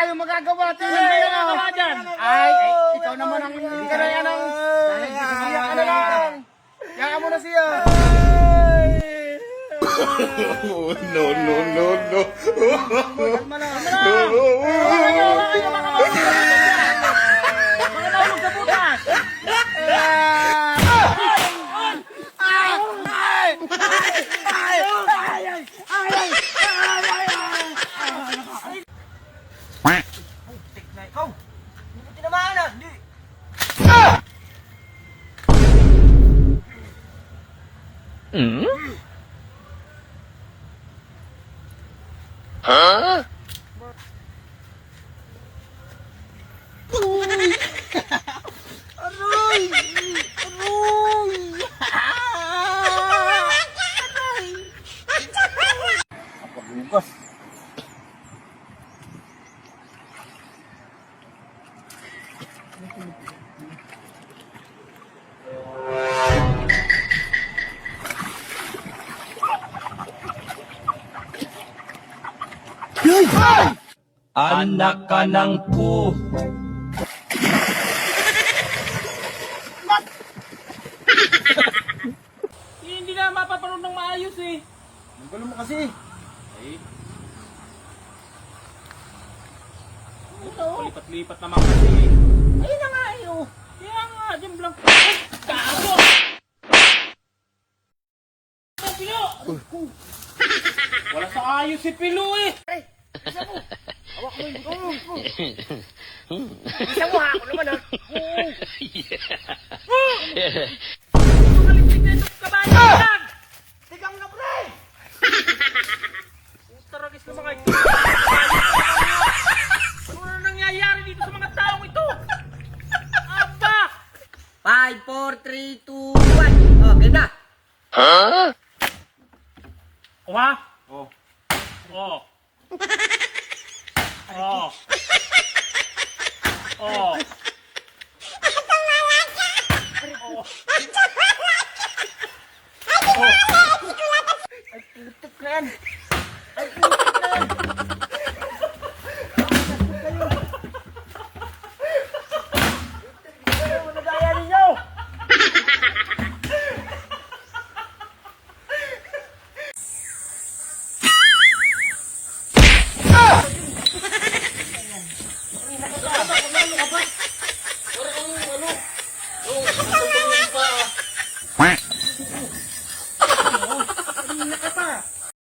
tayo magagawa. Ano magagawa dyan? Ay, ikaw naman ang hindi ka na yan ang... Iyak ka na lang. Iyak mo na siya. No, no, no, no. Kalma lang. Baka nahulog sa butas! Ikaw, hindi mo tinamaan ah. Hindi. Huh? Aroy! Aroy! Pagbukas. Anak ka ng pu. Hindi na mapapanood ng maayos eh. Ang gulo mo kasi. Palipat-lipat naman kasi. Ayun na nga eh. Oh. Kaya nga, dyan blank. Ay! Gago! Ay, Pilo! Wala sa ayos si Pilo eh! Ay, isa mo. Hawak mo yung isa mo ha, ako naman ha. Makaligtig na itong kabayo lang! Tigang na pre! Taragis na mga ito. Ano na nangyayari dito sa mga taong ito? Aba! 5, 4, 3, 2, 1. Oh, game na. Huh? O ha? Oo. Oo. Oo. Oo. Ay, putik na yan.